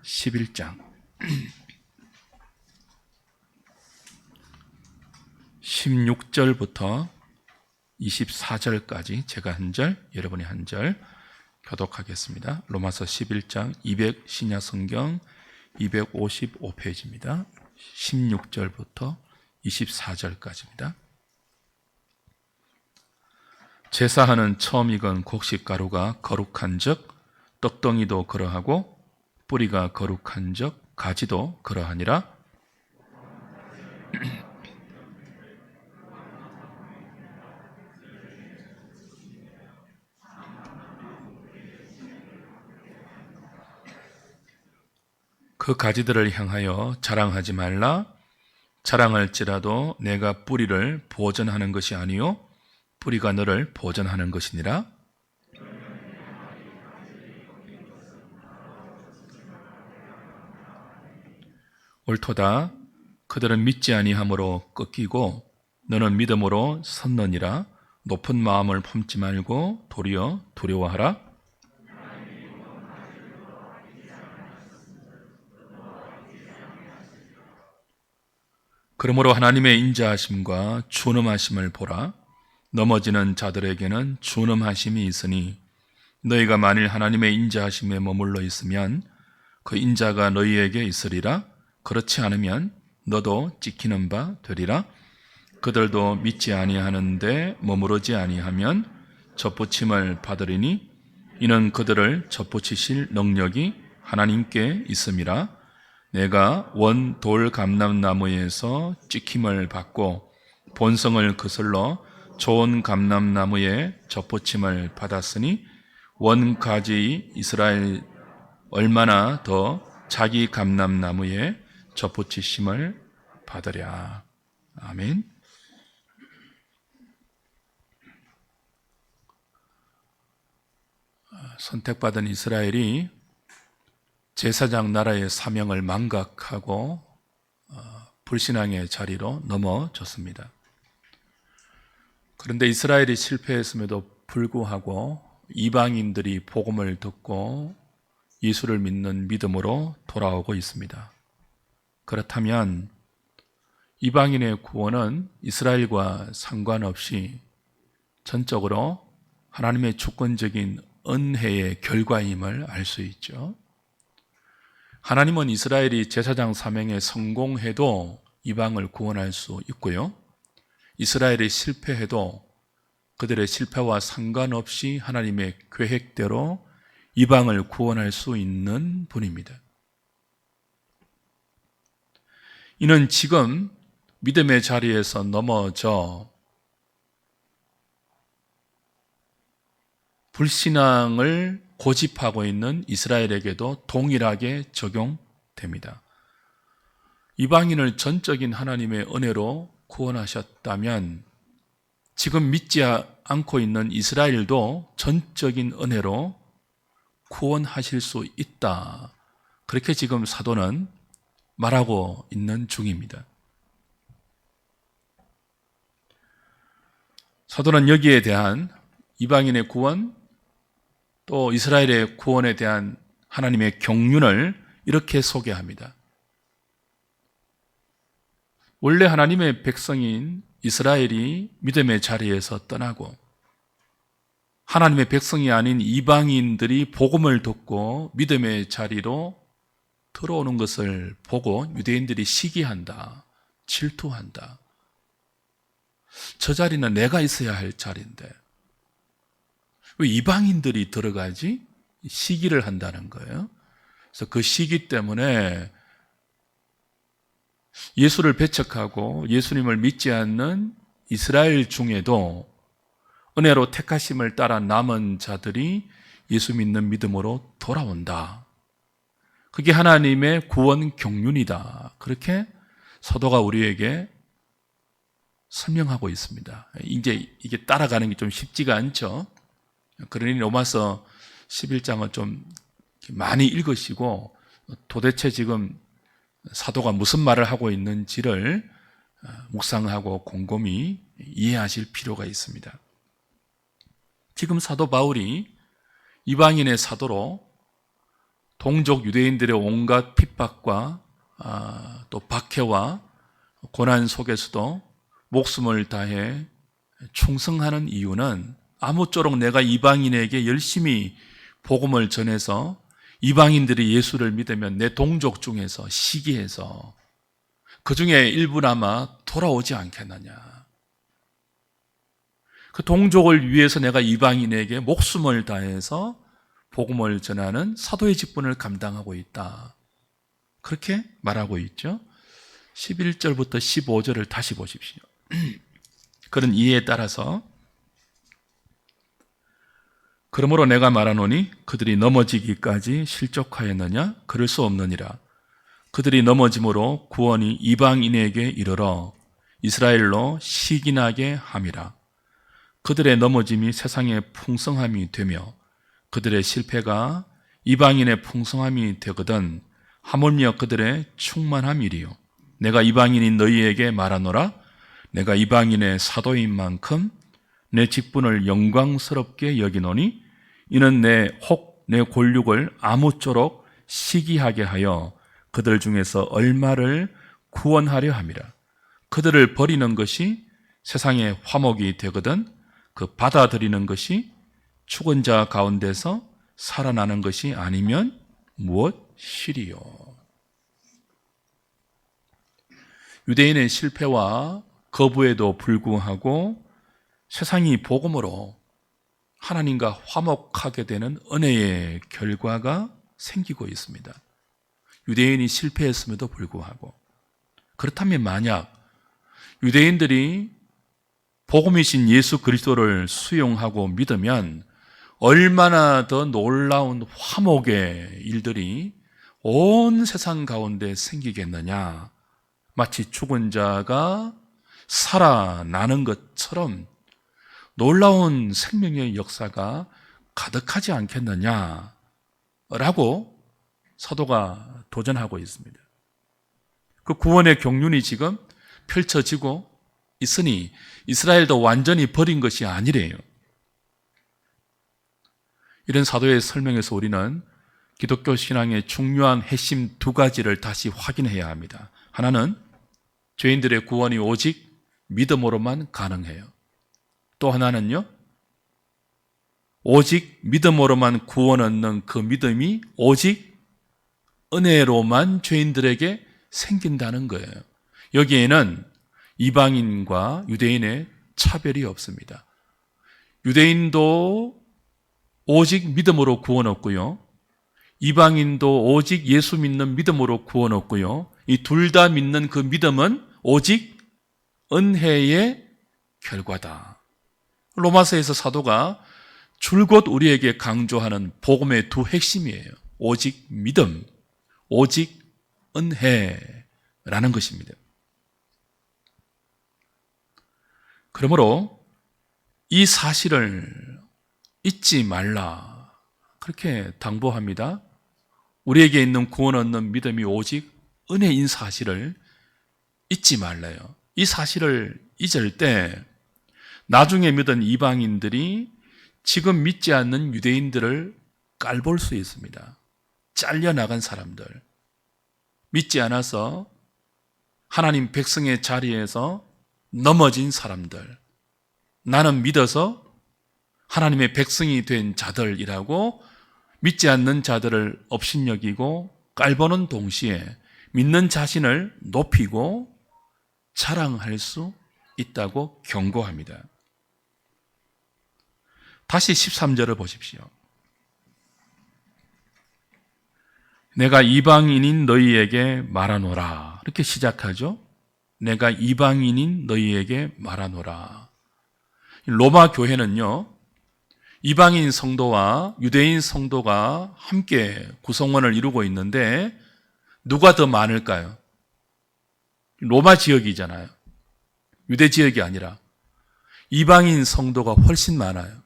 11장 16절부터 24절까지 제가 한 절, 여러분이 한 절 교독하겠습니다. 로마서 11장 200 신약 성경 255페이지입니다. 16절부터 24절까지입니다. 제사하는 처음 익은 곡식가루가 거룩한 적 떡덩이도 그러하고 뿌리가 거룩한 적 가지도 그러하니라. 그 가지들을 향하여 자랑하지 말라. 자랑할지라도 내가 뿌리를 보전하는 것이 아니요 뿌리가 너를 보전하는 것이니라. 옳도다. 그들은 믿지 아니함으로 꺾이고 너는 믿음으로 섰느니라. 높은 마음을 품지 말고 도리어 두려워하라. 그러므로 하나님의 인자하심과 준엄하심을 보라. 넘어지는 자들에게는 준엄하심이 있으니 너희가 만일 하나님의 인자하심에 머물러 있으면 그 인자가 너희에게 있으리라. 그렇지 않으면 너도 찍히는 바 되리라. 그들도 믿지 아니하는데 머무르지 아니하면 접붙임을 받으리니 이는 그들을 접붙이실 능력이 하나님께 있음이라. 내가 원 돌 감람나무에서 찍힘을 받고 본성을 거슬러 좋은 감람나무에 접붙임을 받았으니 원 가지 이스라엘 얼마나 더 자기 감람나무에 접붙이심을 받으랴. 아멘. 선택받은 이스라엘이 제사장 나라의 사명을 망각하고 불신앙의 자리로 넘어졌습니다. 그런데 이스라엘이 실패했음에도 불구하고 이방인들이 복음을 듣고 예수를 믿는 믿음으로 돌아오고 있습니다. 그렇다면 이방인의 구원은 이스라엘과 상관없이 전적으로 하나님의 주권적인 은혜의 결과임을 알 수 있죠. 하나님은 이스라엘이 제사장 사명에 성공해도 이방을 구원할 수 있고요. 이스라엘이 실패해도 그들의 실패와 상관없이 하나님의 계획대로 이방을 구원할 수 있는 분입니다. 이는 지금 믿음의 자리에서 넘어져 불신앙을 고집하고 있는 이스라엘에게도 동일하게 적용됩니다. 이방인을 전적인 하나님의 은혜로 구원하셨다면 지금 믿지 않고 있는 이스라엘도 전적인 은혜로 구원하실 수 있다. 그렇게 지금 사도는 말하고 있는 중입니다. 사도는 여기에 대한 이방인의 구원 또 이스라엘의 구원에 대한 하나님의 경륜을 이렇게 소개합니다. 원래 하나님의 백성인 이스라엘이 믿음의 자리에서 떠나고 하나님의 백성이 아닌 이방인들이 복음을 듣고 믿음의 자리로 들어오는 것을 보고 유대인들이 시기한다, 질투한다. 저 자리는 내가 있어야 할 자리인데 왜 이방인들이 들어가지? 시기를 한다는 거예요. 그래서 그 시기 때문에 예수를 배척하고 예수님을 믿지 않는 이스라엘 중에도 은혜로 택하심을 따라 남은 자들이 예수 믿는 믿음으로 돌아온다. 그게 하나님의 구원 경륜이다. 그렇게 사도가 우리에게 설명하고 있습니다. 이제 이게 따라가는 게 좀 쉽지가 않죠. 그러니 로마서 11장을 좀 많이 읽으시고 도대체 지금 사도가 무슨 말을 하고 있는지를 묵상하고 곰곰이 이해하실 필요가 있습니다. 지금 사도 바울이 이방인의 사도로 동족 유대인들의 온갖 핍박과 또 박해와 고난 속에서도 목숨을 다해 충성하는 이유는 아무쪼록 내가 이방인에게 열심히 복음을 전해서 이방인들이 예수를 믿으면 내 동족 중에서 시기해서 그 중에 일부나마 돌아오지 않겠느냐. 그 동족을 위해서 내가 이방인에게 목숨을 다해서 복음을 전하는 사도의 직분을 감당하고 있다. 그렇게 말하고 있죠. 11절부터 15절을 다시 보십시오. 그런 이해에 따라서 그러므로 내가 말하노니 그들이 넘어지기까지 실족하였느냐? 그럴 수 없느니라. 그들이 넘어짐으로 구원이 이방인에게 이르러 이스라엘로 시기나게 함이라. 그들의 넘어짐이 세상의 풍성함이 되며 그들의 실패가 이방인의 풍성함이 되거든 하물며 그들의 충만함이리요. 내가 이방인인 너희에게 말하노라. 내가 이방인의 사도인 만큼 내 직분을 영광스럽게 여기노니 이는 내 골육을 아무쪼록 시기하게 하여 그들 중에서 얼마를 구원하려 함이라. 그들을 버리는 것이 세상의 화목이 되거든 그 받아들이는 것이 죽은 자 가운데서 살아나는 것이 아니면 무엇이리요. 유대인의 실패와 거부에도 불구하고 세상이 복음으로 하나님과 화목하게 되는 은혜의 결과가 생기고 있습니다. 유대인이 실패했음에도 불구하고. 그렇다면 만약 유대인들이 복음이신 예수 그리스도를 수용하고 믿으면 얼마나 더 놀라운 화목의 일들이 온 세상 가운데 생기겠느냐. 마치 죽은 자가 살아나는 것처럼 놀라운 생명의 역사가 가득하지 않겠느냐라고 사도가 도전하고 있습니다. 그 구원의 경륜이 지금 펼쳐지고 있으니 이스라엘도 완전히 버린 것이 아니래요. 이런 사도의 설명에서 우리는 기독교 신앙의 중요한 핵심 두 가지를 다시 확인해야 합니다. 하나는 죄인들의 구원이 오직 믿음으로만 가능해요. 또 하나는요, 오직 믿음으로만 구원 얻는 그 믿음이 오직 은혜로만 죄인들에게 생긴다는 거예요. 여기에는 이방인과 유대인의 차별이 없습니다. 유대인도 오직 믿음으로 구원 얻고요, 이방인도 오직 예수 믿는 믿음으로 구원 얻고요, 이 둘 다 믿는 그 믿음은 오직 은혜의 결과다. 로마서에서 사도가 줄곧 우리에게 강조하는 복음의 두 핵심이에요. 오직 믿음, 오직 은혜라는 것입니다. 그러므로 이 사실을 잊지 말라, 그렇게 당부합니다. 우리에게 있는 구원 얻는 믿음이 오직 은혜인 사실을 잊지 말라요. 이 사실을 잊을 때 나중에 믿은 이방인들이 지금 믿지 않는 유대인들을 깔볼 수 있습니다. 잘려나간 사람들, 믿지 않아서 하나님 백성의 자리에서 넘어진 사람들, 나는 믿어서 하나님의 백성이 된 자들이라고 믿지 않는 자들을 업신여기고 깔보는 동시에 믿는 자신을 높이고 자랑할 수 있다고 경고합니다. 다시 13절을 보십시오. 내가 이방인인 너희에게 말하노라. 이렇게 시작하죠. 내가 이방인인 너희에게 말하노라. 로마 교회는요, 이방인 성도와 유대인 성도가 함께 구성원을 이루고 있는데 누가 더 많을까요? 로마 지역이잖아요. 유대 지역이 아니라 이방인 성도가 훨씬 많아요.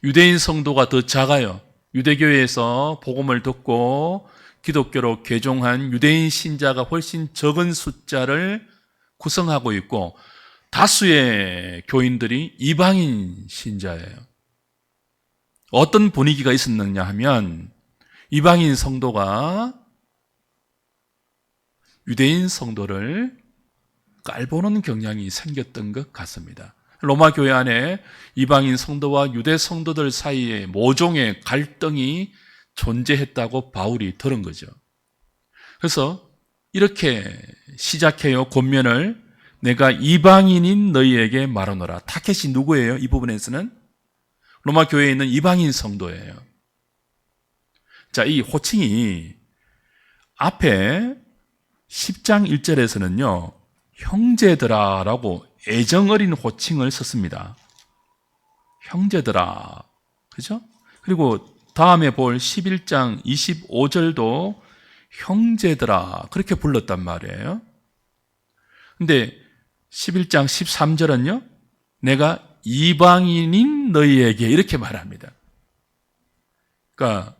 유대인 성도가 더 작아요. 유대교회에서 복음을 듣고 기독교로 개종한 유대인 신자가 훨씬 적은 숫자를 구성하고 있고 다수의 교인들이 이방인 신자예요. 어떤 분위기가 있었느냐 하면 이방인 성도가 유대인 성도를 깔보는 경향이 생겼던 것 같습니다. 로마 교회 안에 이방인 성도와 유대 성도들 사이에 모종의 갈등이 존재했다고 바울이 들은 거죠. 그래서 이렇게 시작해요. 권면을 내가 이방인인 너희에게 말하노라. 타켓이 누구예요? 이 부분에서는 로마 교회에 있는 이방인 성도예요. 자, 이 호칭이 앞에 10장 1절에서는요, 형제들아라고 애정어린 호칭을 썼습니다. 형제들아. 그죠? 그리고 다음에 볼 11장 25절도 형제들아. 그렇게 불렀단 말이에요. 근데 11장 13절은요, 내가 이방인인 너희에게 이렇게 말합니다. 그러니까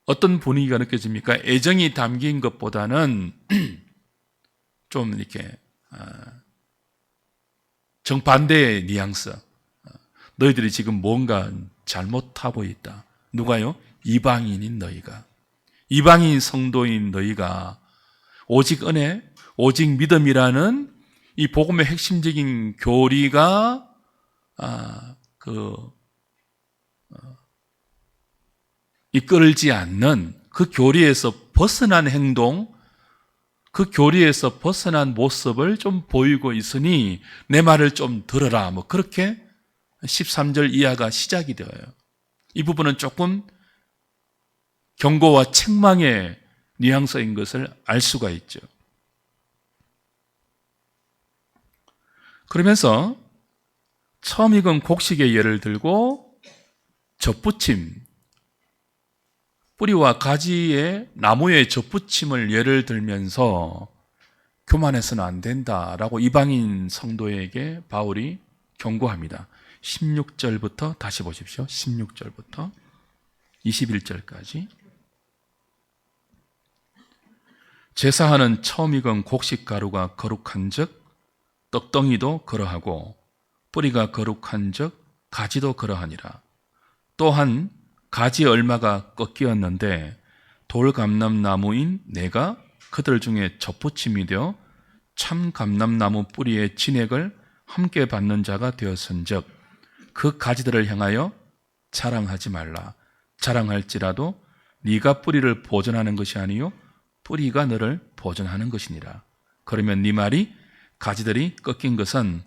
어떤 분위기가 느껴집니까? 애정이 담긴 것보다는 좀 이렇게 정반대의 뉘앙스. 너희들이 지금 뭔가 잘못하고 있다. 누가요? 이방인인 너희가. 이방인 성도인 너희가 오직 은혜, 오직 믿음이라는 이 복음의 핵심적인 교리가 이끌지 않는 그 교리에서 벗어난 행동, 그 교리에서 벗어난 모습을 좀 보이고 있으니 내 말을 좀 들어라. 뭐 그렇게 13절 이하가 시작이 되어요. 이 부분은 조금 경고와 책망의 뉘앙스인 것을 알 수가 있죠. 그러면서 처음 읽은 곡식의 예를 들고 젖붙임, 뿌리와 가지의 나무의 젖붙임을 예를 들면서 교만해서는 안 된다라고 이방인 성도에게 바울이 경고합니다. 16절부터 다시 보십시오. 16절부터 21절까지. 제사하는 처음 익은 곡식 가루가 거룩한 즉 떡덩이도 그러하고 뿌리가 거룩한 즉 가지도 그러하니라. 또한 가지 얼마가 꺾이었는데 돌감람나무인 내가 그들 중에 젖붙임이 되어 참 감람나무 뿌리의 진액을 함께 받는 자가 되었은즉 그 가지들을 향하여 자랑하지 말라. 자랑할지라도 네가 뿌리를 보존하는 것이 아니요 뿌리가 너를 보존하는 것이니라. 그러면 네 말이 가지들이 꺾인 것은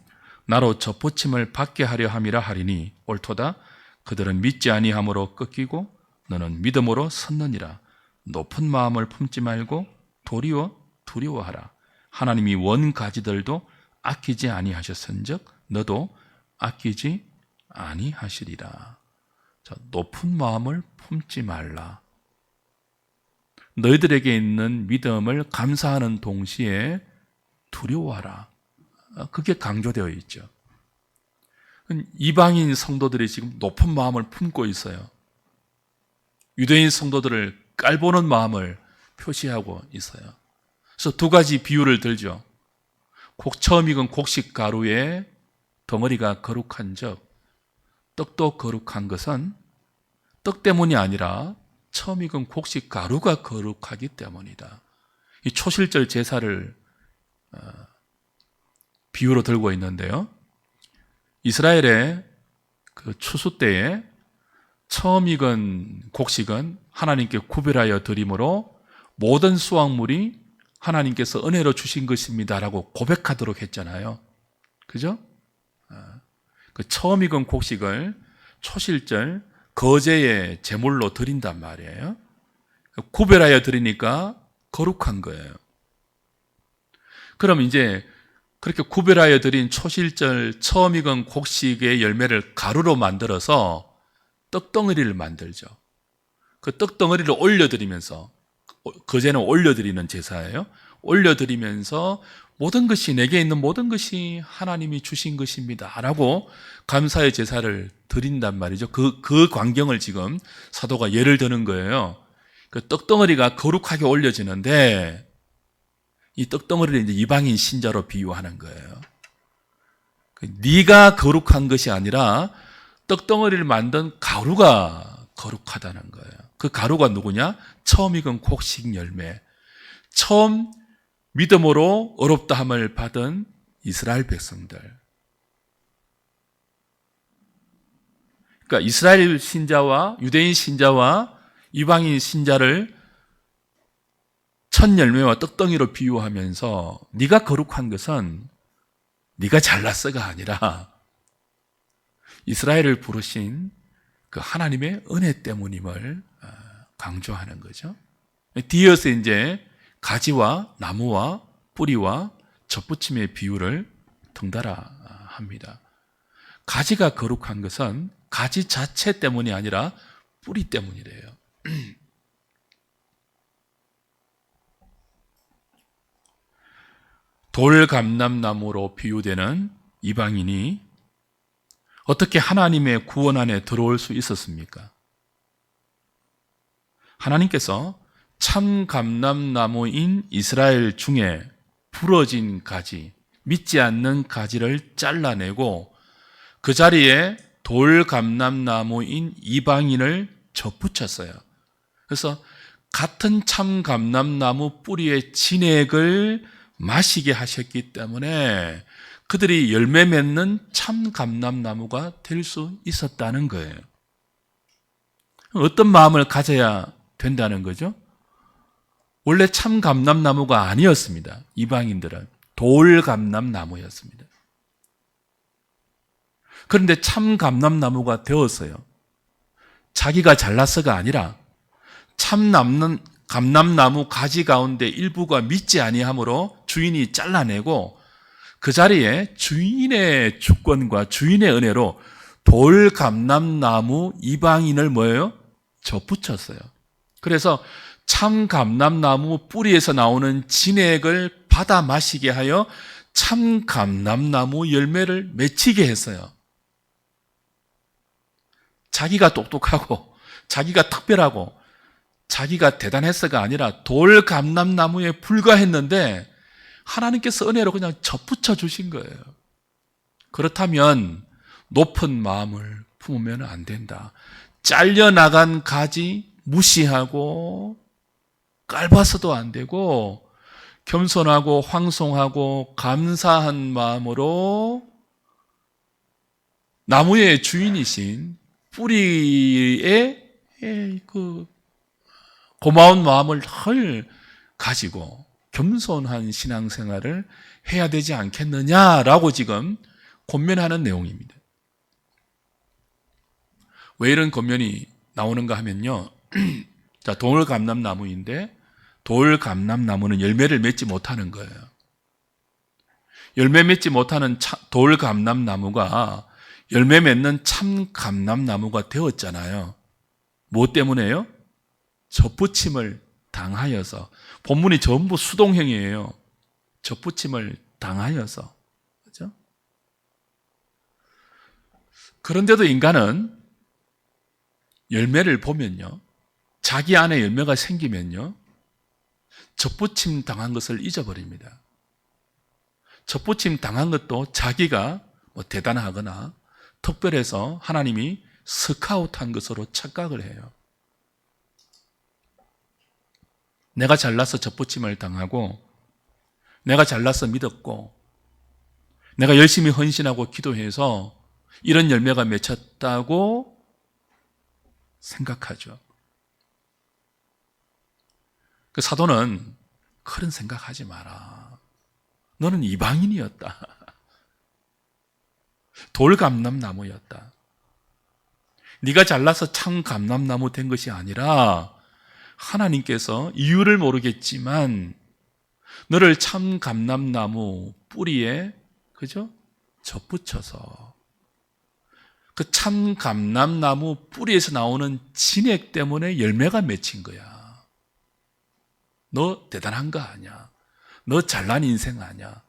나로 젖붙임을 받게 하려 함이라 하리니 옳도다. 그들은 믿지 아니함으로 꺾이고 너는 믿음으로 섰느니라. 높은 마음을 품지 말고 도리어 두려워하라. 하나님이 원 가지들도 아끼지 아니하셨은즉 너도 아끼지 아니하시리라. 자, 높은 마음을 품지 말라. 너희들에게 있는 믿음을 감사하는 동시에 두려워하라. 그게 강조되어 있죠. 이방인 성도들이 지금 높은 마음을 품고 있어요. 유대인 성도들을 깔보는 마음을 표시하고 있어요. 그래서 두 가지 비유를 들죠. 처음 익은 곡식 가루의 덩어리가 거룩한 적, 떡도 거룩한 것은 떡 때문이 아니라 처음 익은 곡식 가루가 거룩하기 때문이다. 이 초실절 제사를 비유로 들고 있는데요. 이스라엘의 그 추수 때에 처음 익은 곡식은 하나님께 구별하여 드림으로 모든 수확물이 하나님께서 은혜로 주신 것입니다라고 고백하도록 했잖아요. 그죠? 그 처음 익은 곡식을 초실절 거제의 제물로 드린단 말이에요. 구별하여 드리니까 거룩한 거예요. 그럼 이제 그렇게 구별하여 드린 초실절 처음 익은 곡식의 열매를 가루로 만들어서 떡덩어리를 만들죠. 그 떡덩어리를 올려드리면서, 거제는 올려드리는 제사예요. 올려드리면서 모든 것이 내게 있는 모든 것이 하나님이 주신 것입니다 라고 감사의 제사를 드린단 말이죠. 그 광경을 지금 사도가 예를 드는 거예요. 그 떡덩어리가 거룩하게 올려지는데 이 떡덩어리를 이제 이방인 신자로 비유하는 거예요. 네가 거룩한 것이 아니라 떡덩어리를 만든 가루가 거룩하다는 거예요. 그 가루가 누구냐? 처음 익은 곡식 열매. 처음 믿음으로 의롭다함을 받은 이스라엘 백성들. 그러니까 이스라엘 신자와 유대인 신자와 이방인 신자를 첫 열매와 떡덩이로 비유하면서 네가 거룩한 것은 네가 잘났어가 아니라 이스라엘을 부르신 그 하나님의 은혜 때문임을 강조하는 거죠. 뒤이어서 이제 가지와 나무와 뿌리와 접붙임의 비유를 덩달아 합니다. 가지가 거룩한 것은 가지 자체 때문이 아니라 뿌리 때문이래요. 돌감람나무로 비유되는 이방인이 어떻게 하나님의 구원 안에 들어올 수 있었습니까? 하나님께서 참 감람나무인 이스라엘 중에 부러진 가지, 믿지 않는 가지를 잘라내고 그 자리에 돌감람나무인 이방인을 접붙였어요. 그래서 같은 참 감람나무 뿌리의 진액을 마시게 하셨기 때문에 그들이 열매 맺는 참 감람나무가 될 수 있었다는 거예요. 어떤 마음을 가져야 된다는 거죠? 원래 참 감람나무가 아니었습니다. 이방인들은 돌감람나무였습니다. 그런데 참 감람나무가 되었어요. 자기가 잘났어가 아니라 참 감람나무 가지 가운데 일부가 믿지 아니하므로 주인이 잘라내고 그 자리에 주인의 주권과 주인의 은혜로 돌감람나무 이방인을 뭐예요? 접붙였어요. 그래서 참 감람나무 뿌리에서 나오는 진액을 받아 마시게 하여 참 감람나무 열매를 맺히게 했어요. 자기가 똑똑하고 자기가 특별하고 자기가 대단했어가 아니라 돌감람나무에 불과했는데 하나님께서 은혜로 그냥 접붙여 주신 거예요. 그렇다면 높은 마음을 품으면 안 된다. 잘려나간 가지 무시하고 깔봐서도 안 되고 겸손하고 황송하고 감사한 마음으로 나무의 주인이신 뿌리의 그 고마운 마음을 늘 가지고 겸손한 신앙생활을 해야 되지 않겠느냐라고 지금 권면하는 내용입니다. 왜 이런 권면이 나오는가 하면요. 자, 돌감람나무인데 돌감람나무는 열매를 맺지 못하는 거예요. 열매 맺지 못하는 돌감람나무가 열매 맺는 참 감람나무가 되었잖아요. 뭐 때문에요? 접붙임을 당하여서. 본문이 전부 수동형이에요. 접붙임을 당하여서. 그렇죠? 그런데도 인간은 열매를 보면요, 자기 안에 열매가 생기면요, 접붙임 당한 것을 잊어버립니다. 접붙임 당한 것도 자기가 뭐 대단하거나 특별해서 하나님이 스카우트한 것으로 착각을 해요. 내가 잘나서 접붙임을 당하고 내가 잘나서 믿었고 내가 열심히 헌신하고 기도해서 이런 열매가 맺혔다고 생각하죠. 그 사도는 그런 생각하지 마라. 너는 이방인이었다. 돌감람나무였다. 네가 잘나서 참 감람나무 된 것이 아니라 하나님께서 이유를 모르겠지만 너를 참 감람나무 뿌리에 그죠? 접붙여서 그 참 감람나무 뿌리에서 나오는 진액 때문에 열매가 맺힌 거야. 너 대단한 거 아니야. 너 잘난 인생 아니야.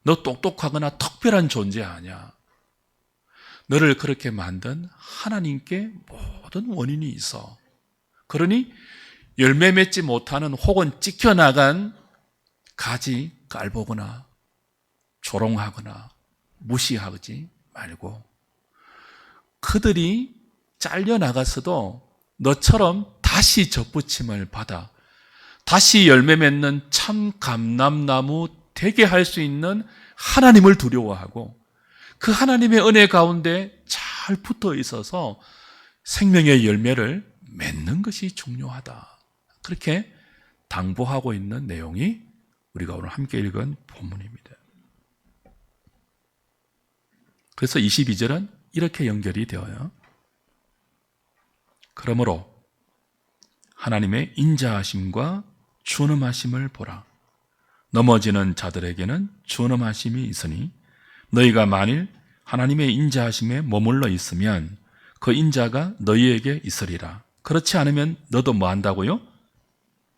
너 똑똑하거나 특별한 존재 아니야. 너를 그렇게 만든 하나님께 모든 원인이 있어. 그러니 열매 맺지 못하는 혹은 찢겨나간 가지 깔보거나 조롱하거나 무시하지 말고 그들이 잘려나갔어도 너처럼 다시 접붙임을 받아 다시 열매 맺는 참 감람나무 되게 할 수 있는 하나님을 두려워하고 그 하나님의 은혜 가운데 잘 붙어 있어서 생명의 열매를 맺는 것이 중요하다. 그렇게 당부하고 있는 내용이 우리가 오늘 함께 읽은 본문입니다. 그래서 22절은 이렇게 연결이 되어요. 그러므로 하나님의 인자하심과 준엄하심을 보라. 넘어지는 자들에게는 준엄하심이 있으니 너희가 만일 하나님의 인자하심에 머물러 있으면 그 인자가 너희에게 있으리라. 그렇지 않으면 너도 뭐 한다고요?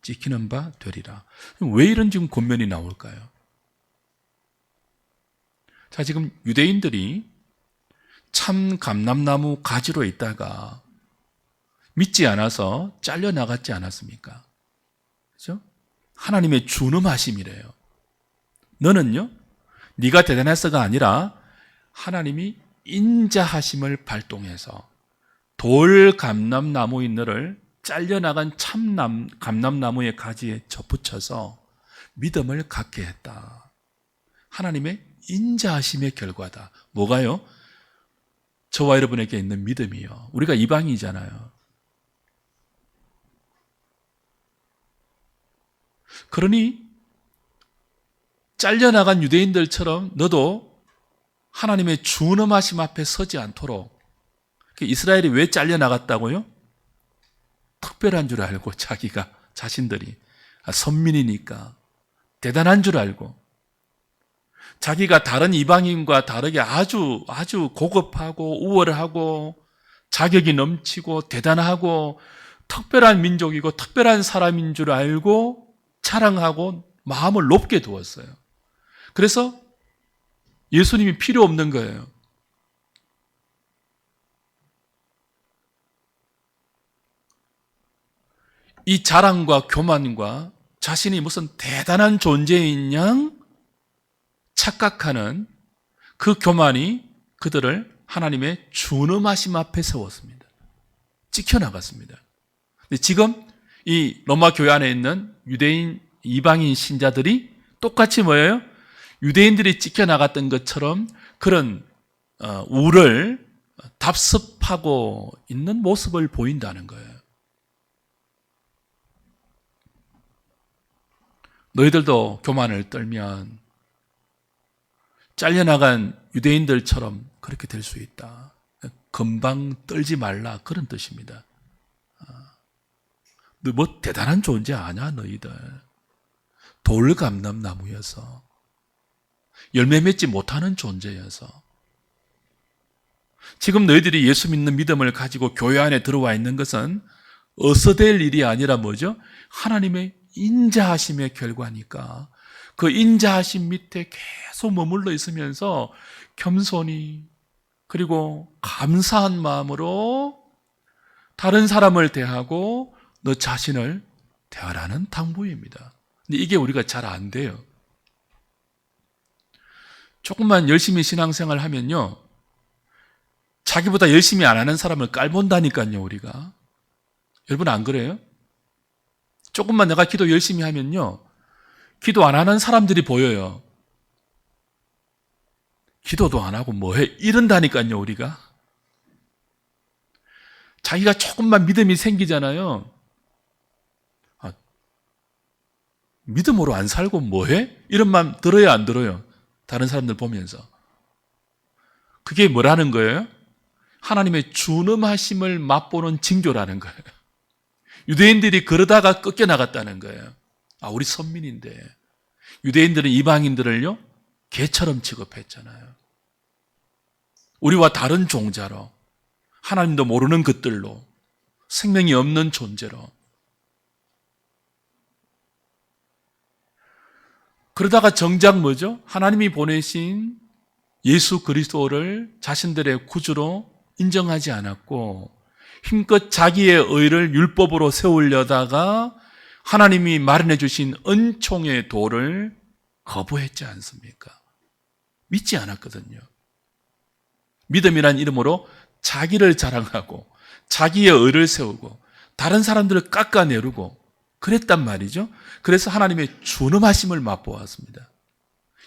찍히는 바 되리라. 왜 이런 지금 권면이 나올까요? 자, 지금 유대인들이 참 감람나무 가지로 있다가 믿지 않아서 잘려나갔지 않았습니까? 그렇죠? 하나님의 준엄하심이래요. 너는요, 네가 대단해서가 아니라 하나님이 인자하심을 발동해서 돌 감람나무인 너를 잘려나간 참 감람나무의 가지에 접붙여서 믿음을 갖게 했다. 하나님의 인자하심의 결과다. 뭐가요? 저와 여러분에게 있는 믿음이요. 우리가 이방이잖아요. 그러니 잘려나간 유대인들처럼 너도 하나님의 준엄하심 앞에 서지 않도록. 이스라엘이 왜 잘려나갔다고요? 특별한 줄 알고 자신들이 선민이니까 대단한 줄 알고 자기가 다른 이방인과 다르게 아주 고급하고 우월하고 자격이 넘치고 대단하고 특별한 민족이고 특별한 사람인 줄 알고 자랑하고 마음을 높게 두었어요. 그래서 예수님이 필요 없는 거예요. 이 자랑과 교만과 자신이 무슨 대단한 존재인 양 착각하는 그 교만이 그들을 하나님의 준엄하심 앞에 세웠습니다. 찍혀나갔습니다. 근데 지금 이 로마 교회 안에 있는 유대인, 이방인 신자들이 똑같이 뭐예요? 유대인들이 찍혀나갔던 것처럼 그런 우를 답습하고 있는 모습을 보인다는 거예요. 너희들도 교만을 떨면 잘려나간 유대인들처럼 그렇게 될 수 있다. 금방 떨지 말라, 그런 뜻입니다. 너 뭐 대단한 존재 아냐 너희들. 돌감람나무여서 열매 맺지 못하는 존재여서. 지금 너희들이 예수 믿는 믿음을 가지고 교회 안에 들어와 있는 것은 어서 될 일이 아니라 뭐죠? 하나님의 인자하심의 결과니까 그 인자하심 밑에 계속 머물러 있으면서 겸손히 그리고 감사한 마음으로 다른 사람을 대하고 너 자신을 대하라는 당부입니다. 근데 이게 우리가 잘 안 돼요. 조금만 열심히 신앙생활 하면요, 자기보다 열심히 안 하는 사람을 깔본다니까요, 우리가. 여러분 안 그래요? 조금만 내가 기도 열심히 하면요, 기도 안 하는 사람들이 보여요. 기도도 안 하고 뭐해? 이런다니까요, 우리가. 자기가 조금만 믿음이 생기잖아요. 믿음으로 안 살고 뭐해? 이런 마음 들어요, 안 들어요? 다른 사람들 보면서. 그게 뭐라는 거예요? 하나님의 준엄하심을 맛보는 징조라는 거예요. 유대인들이 그러다가 꺾여나갔다는 거예요. 우리 선민인데. 유대인들은 이방인들을요, 개처럼 취급했잖아요. 우리와 다른 종자로, 하나님도 모르는 것들로, 생명이 없는 존재로. 그러다가 정작 뭐죠? 하나님이 보내신 예수 그리스도를 자신들의 구주로 인정하지 않았고 힘껏 자기의 의를 율법으로 세우려다가 하나님이 마련해 주신 은총의 도를 거부했지 않습니까? 믿지 않았거든요. 믿음이란 이름으로 자기를 자랑하고 자기의 의를 세우고 다른 사람들을 깎아내리고 그랬단 말이죠. 그래서 하나님의 준엄하심을 맛보았습니다.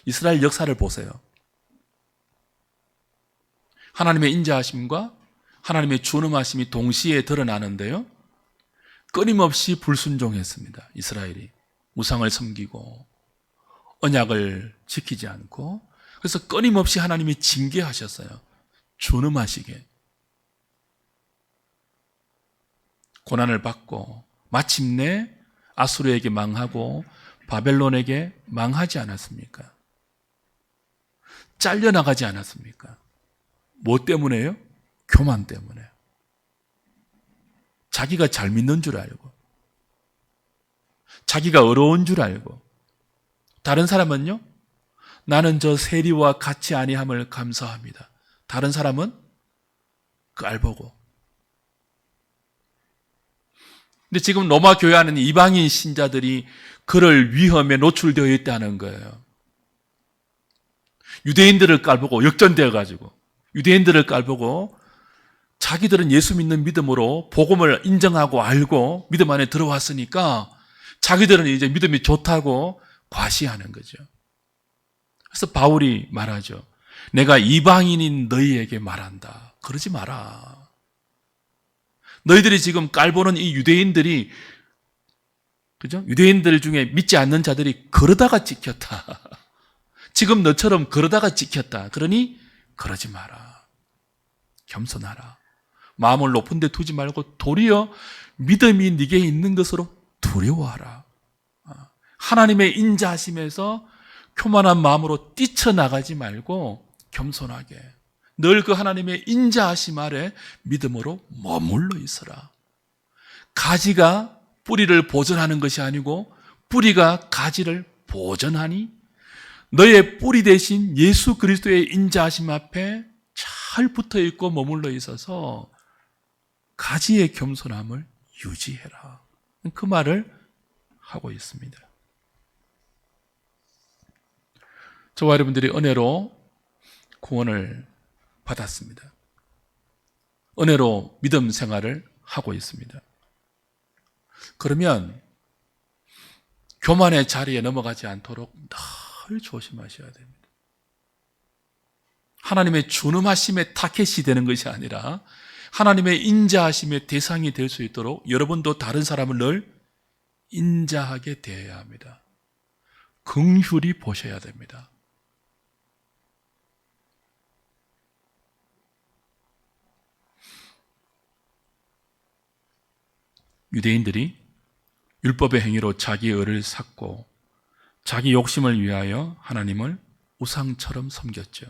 이스라엘 역사를 보세요. 하나님의 인자하심과 하나님의 준엄하심이 동시에 드러나는데요. 끊임없이 불순종했습니다. 이스라엘이 우상을 섬기고 언약을 지키지 않고, 그래서 끊임없이 하나님이 징계하셨어요. 준엄하시게. 고난을 받고 마침내 아수르에게 망하고 바벨론에게 망하지 않았습니까? 잘려나가지 않았습니까? 뭐 때문에요? 교만 때문에. 자기가 잘 믿는 줄 알고, 자기가 어려운 줄 알고. 다른 사람은요? 나는 저 세리와 같이 아니함을 감사합니다. 다른 사람은 깔보고. 근데 지금 로마 교회 안에 이방인 신자들이 그럴 위험에 노출되어 있다는 거예요. 유대인들을 깔보고 역전되어 가지고, 유대인들을 깔보고 자기들은 예수 믿는 믿음으로 복음을 인정하고 알고 믿음 안에 들어왔으니까 자기들은 이제 믿음이 좋다고 과시하는 거죠. 그래서 바울이 말하죠. 내가 이방인인 너희에게 말한다. 그러지 마라. 너희들이 지금 깔보는 이 유대인들이, 그죠? 유대인들 중에 믿지 않는 자들이 그러다가 찍혔다. 지금 너처럼 그러다가 찍혔다. 그러니 그러지 마라. 겸손하라. 마음을 높은 데 두지 말고 도리어 믿음이 네게 있는 것으로 두려워하라. 하나님의 인자하심에서 교만한 마음으로 뛰쳐나가지 말고 겸손하게 늘 그 하나님의 인자하심 아래 믿음으로 머물러 있어라. 가지가 뿌리를 보존하는 것이 아니고 뿌리가 가지를 보존하니 너의 뿌리 대신 예수 그리스도의 인자하심 앞에 잘 붙어 있고 머물러 있어서 가지의 겸손함을 유지해라. 그 말을 하고 있습니다. 저와 여러분들이 은혜로 구원을 받았습니다. 은혜로 믿음 생활을 하고 있습니다. 그러면 교만의 자리에 넘어가지 않도록 늘 조심하셔야 됩니다. 하나님의 준엄하심의 타켓이 되는 것이 아니라 하나님의 인자하심의 대상이 될 수 있도록 여러분도 다른 사람을 늘 인자하게 대해야 합니다. 긍휼히 보셔야 됩니다. 유대인들이 율법의 행위로 자기 의를 샀고 자기 욕심을 위하여 하나님을 우상처럼 섬겼죠.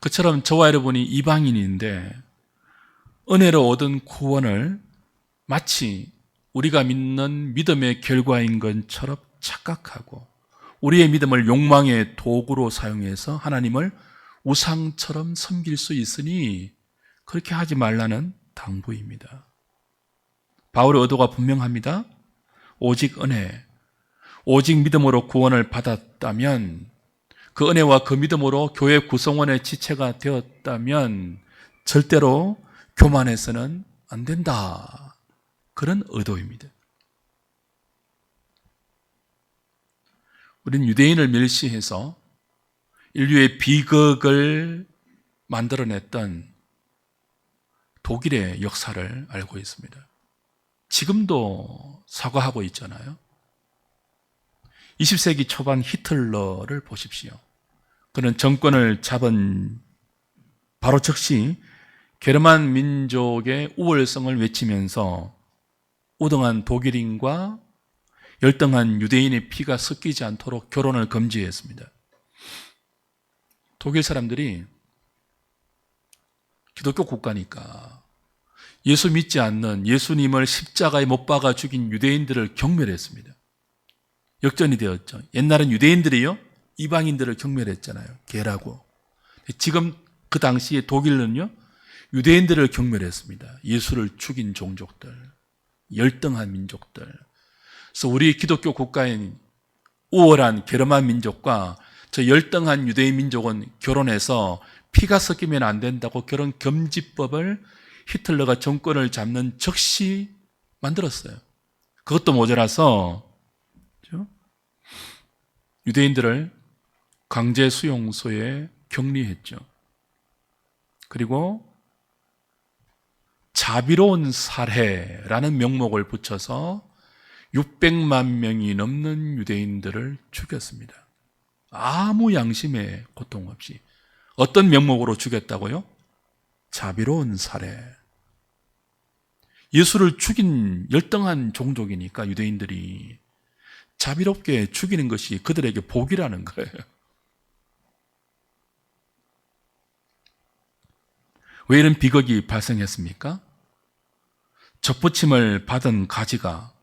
그처럼 저와 여러분이 이방인인데 은혜로 얻은 구원을 마치 우리가 믿는 믿음의 결과인 것처럼 착각하고 우리의 믿음을 욕망의 도구로 사용해서 하나님을 우상처럼 섬길 수 있으니 그렇게 하지 말라는 당부입니다. 바울의 의도가 분명합니다. 오직 은혜, 오직 믿음으로 구원을 받았다면, 그 은혜와 그 믿음으로 교회 구성원의 지체가 되었다면 절대로 교만해서는 안 된다. 그런 의도입니다. 우리는 유대인을 멸시해서 인류의 비극을 만들어냈던 독일의 역사를 알고 있습니다. 지금도 사과하고 있잖아요. 20세기 초반 히틀러를 보십시오. 그는 정권을 잡은 바로 즉시 게르만 민족의 우월성을 외치면서 우등한 독일인과 열등한 유대인의 피가 섞이지 않도록 결혼을 금지했습니다. 독일 사람들이 기독교 국가니까 예수 믿지 않는 예수님을 십자가에 못 박아 죽인 유대인들을 경멸했습니다. 역전이 되었죠. 옛날엔 유대인들이요 이방인들을 경멸했잖아요. 개라고. 지금 그 당시에 독일은요 유대인들을 경멸했습니다. 예수를 죽인 종족들, 열등한 민족들. 그래서 우리 기독교 국가인 우월한 게르만 민족과 저 열등한 유대인 민족은 결혼해서 피가 섞이면 안 된다고 결혼 금지법을 히틀러가 정권을 잡는 즉시 만들었어요. 그것도 모자라서 유대인들을 강제 수용소에 격리했죠. 그리고 자비로운 살해라는 명목을 붙여서 600만 명이 넘는 유대인들을 죽였습니다. 아무 양심의 고통 없이. 어떤 명목으로 죽였다고요? 자비로운 살해. 예수를 죽인 열등한 종족이니까 유대인들이 자비롭게 죽이는 것이 그들에게 복이라는 거예요. 왜 이런 비극이 발생했습니까? 접붙임을 받은 가지가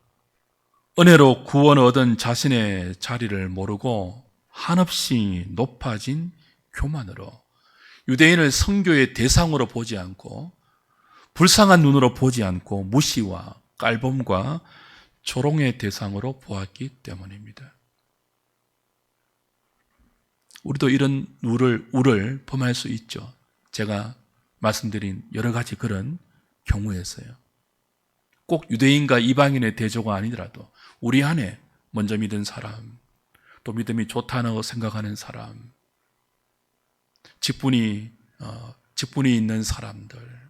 은혜로 구원을 얻은 자신의 자리를 모르고 한없이 높아진 교만으로 유대인을 선교의 대상으로 보지 않고 불쌍한 눈으로 보지 않고 무시와 깔봄과 조롱의 대상으로 보았기 때문입니다. 우리도 이런 우를 범할 수 있죠. 제가 말씀드린 여러 가지 그런 경우에서요. 꼭 유대인과 이방인의 대조가 아니더라도 우리 안에 먼저 믿은 사람, 또 믿음이 좋다고 생각하는 사람, 직분이 있는 사람들,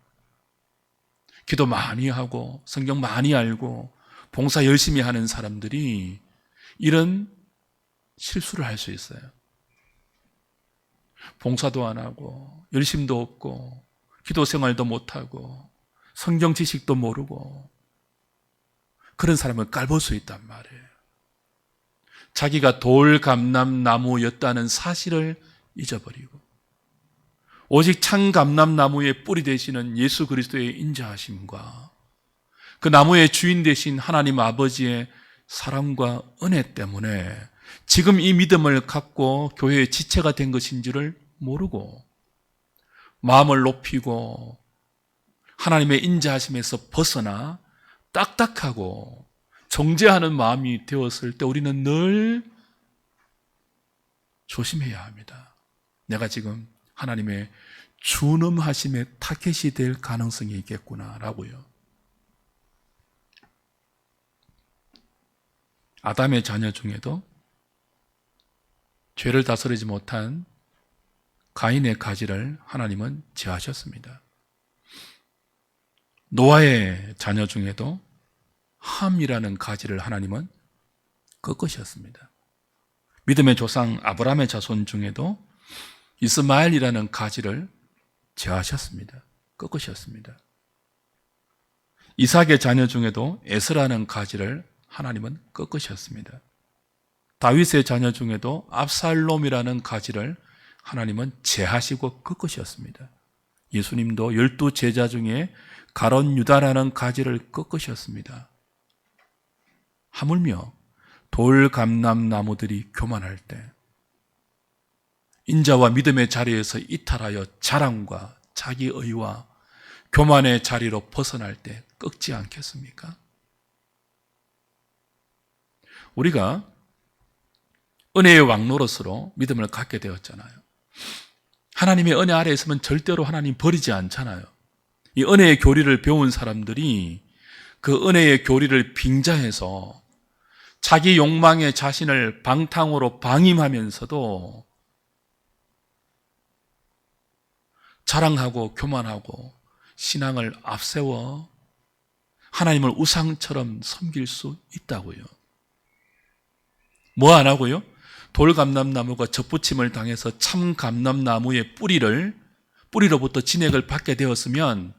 기도 많이 하고 성경 많이 알고 봉사 열심히 하는 사람들이 이런 실수를 할 수 있어요. 봉사도 안 하고 열심도 없고 기도 생활도 못하고 성경 지식도 모르고 그런 사람을 깔볼 수 있단 말이에요. 자기가 돌감람나무였다는 사실을 잊어버리고 오직 참감람나무의 뿌리 되시는 예수 그리스도의 인자하심과 그 나무의 주인 되신 하나님 아버지의 사랑과 은혜 때문에 지금 이 믿음을 갖고 교회의 지체가 된 것인 줄을 모르고 마음을 높이고 하나님의 인자하심에서 벗어나 딱딱하고 정죄하는 마음이 되었을 때 우리는 늘 조심해야 합니다. 내가 지금 하나님의 준엄하심의 타겟이 될 가능성이 있겠구나라고요. 아담의 자녀 중에도 죄를 다스리지 못한 가인의 가지를 하나님은 제하셨습니다. 노아의 자녀 중에도 함이라는 가지를 하나님은 꺾으셨습니다. 믿음의 조상 아브라함의 자손 중에도 이스마엘이라는 가지를 제하셨습니다. 꺾으셨습니다. 이삭의 자녀 중에도 에스라는 가지를 하나님은 꺾으셨습니다. 다윗의 자녀 중에도 압살롬이라는 가지를 하나님은 제하시고 꺾으셨습니다. 예수님도 12 제자 중에 가론 유다라는 가지를 꺾으셨습니다. 하물며 돌감람나무들이 교만할 때 인자와 믿음의 자리에서 이탈하여 자랑과 자기의와 교만의 자리로 벗어날 때 꺾지 않겠습니까? 우리가 은혜의 왕노릇으로 믿음을 갖게 되었잖아요. 하나님의 은혜 아래에 있으면 절대로 하나님 버리지 않잖아요. 이 은혜의 교리를 배운 사람들이 그 은혜의 교리를 빙자해서 자기 욕망의 자신을 방탕으로 방임하면서도 자랑하고 교만하고 신앙을 앞세워 하나님을 우상처럼 섬길 수 있다고요. 뭐 안 하고요? 돌감람나무가 접붙임을 당해서 참감람나무의 뿌리로부터 진액을 받게 되었으면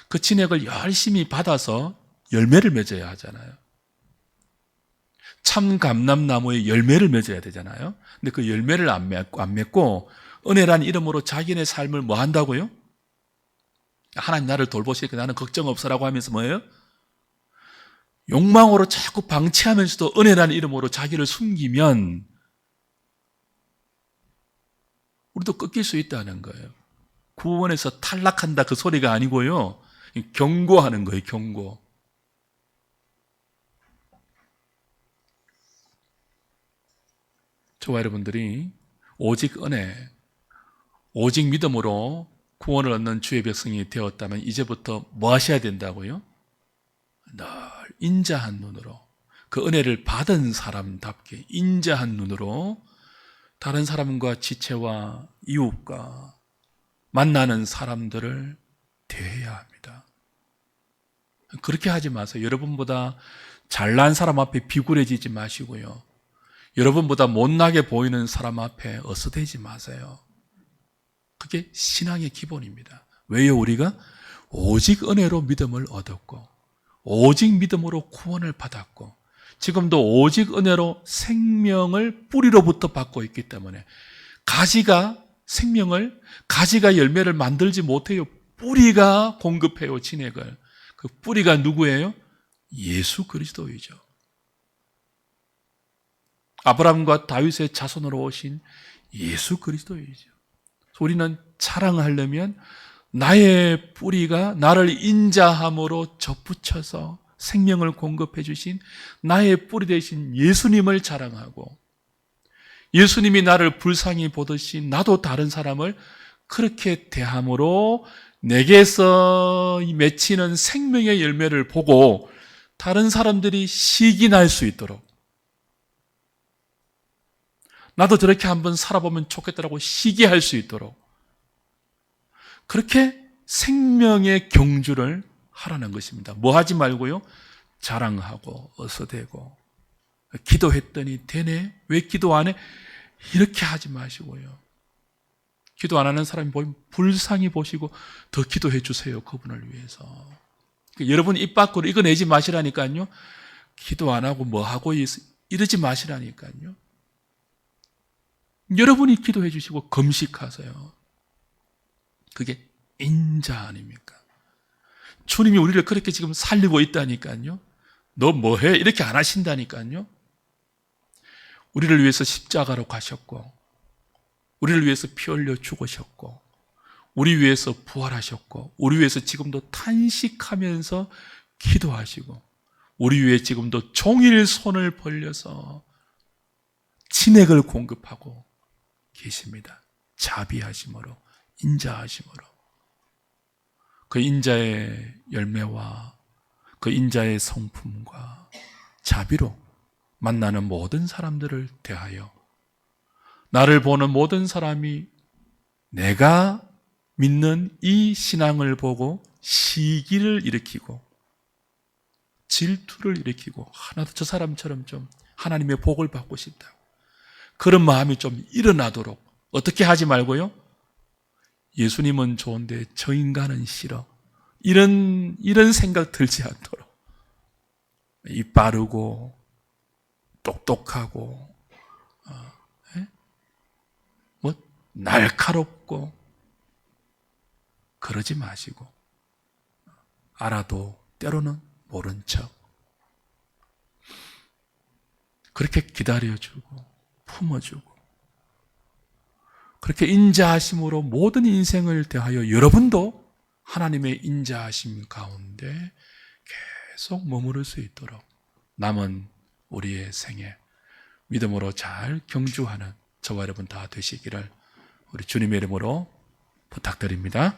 그 진액을 열심히 받아서 열매를 맺어야 하잖아요. 참감람나무의 열매를 맺어야 되잖아요. 근데 그 열매를 안 맺고 은혜란 이름으로 자기네 삶을 뭐 한다고요? 하나님 나를 돌보시니까 나는 걱정 없어라고 하면서 뭐예요? 욕망으로 자꾸 방치하면서도 은혜라는 이름으로 자기를 숨기면 우리도 꺾일 수 있다는 거예요. 구원에서 탈락한다 그 소리가 아니고요. 경고하는 거예요. 경고. 저와 여러분들이 오직 은혜, 오직 믿음으로 구원을 얻는 주의 백성이 되었다면 이제부터 뭐 하셔야 된다고요? 늘 인자한 눈으로, 그 은혜를 받은 사람답게 인자한 눈으로 다른 사람과 지체와 이웃과 만나는 사람들을 대해야 합니다. 그렇게 하지 마세요. 여러분보다 잘난 사람 앞에 비굴해지지 마시고요. 여러분보다 못나게 보이는 사람 앞에 어스대지 마세요. 그게 신앙의 기본입니다. 왜요? 우리가 오직 은혜로 믿음을 얻었고 오직 믿음으로 구원을 받았고 지금도 오직 은혜로 생명을 뿌리로부터 받고 있기 때문에 가지가 열매를 만들지 못해요. 뿌리가 공급해요, 진액을. 그 뿌리가 누구예요? 예수 그리스도이죠. 아브라함과 다윗의 자손으로 오신 예수 그리스도이죠. 우리는 자랑하려면 나의 뿌리가 나를 인자함으로 접붙여서 생명을 공급해 주신 나의 뿌리 되신 예수님을 자랑하고 예수님이 나를 불쌍히 보듯이 나도 다른 사람을 그렇게 대함으로 내게서 맺히는 생명의 열매를 보고 다른 사람들이 시기날 수 있도록 나도 저렇게 한번 살아보면 좋겠다라고 시기할 수 있도록 그렇게 생명의 경주를 하라는 것입니다. 뭐 하지 말고요? 자랑하고 어서대고 기도했더니 되네? 왜 기도 안 해? 이렇게 하지 마시고요. 기도 안 하는 사람이 보이면 불쌍히 보시고 더 기도해 주세요. 그분을 위해서. 여러분 입 밖으로 이거 내지 마시라니까요. 기도 안 하고 뭐 하고 이러지 마시라니까요. 여러분이 기도해 주시고 금식하세요. 그게 인자 아닙니까? 주님이 우리를 그렇게 지금 살리고 있다니까요. 너 뭐해? 이렇게 안 하신다니까요. 우리를 위해서 십자가로 가셨고 우리를 위해서 피 흘려 죽으셨고 우리 위해서 부활하셨고 우리 위해서 지금도 탄식하면서 기도하시고 우리 위해 지금도 종일 손을 벌려서 진액을 공급하고 계십니다. 자비하심으로 인자하심으로 그 인자의 열매와 그 인자의 성품과 자비로 만나는 모든 사람들을 대하여 나를 보는 모든 사람이 내가 믿는 이 신앙을 보고 시기를 일으키고 질투를 일으키고 하나도 저 사람처럼 좀 하나님의 복을 받고 싶다고 그런 마음이 좀 일어나도록 어떻게 하지 말고요? 예수님은 좋은데 저 인간은 싫어. 이런 생각 들지 않도록 입 바르고 똑똑하고 뭐 날카롭고 그러지 마시고 알아도 때로는 모른 척 그렇게 기다려주고 품어주고 그렇게 인자하심으로 모든 인생을 대하여 여러분도 하나님의 인자하심 가운데 계속 머무를 수 있도록 남은 우리의 생에 믿음으로 잘 경주하는 저와 여러분 다 되시기를 우리 주님의 이름으로 부탁드립니다.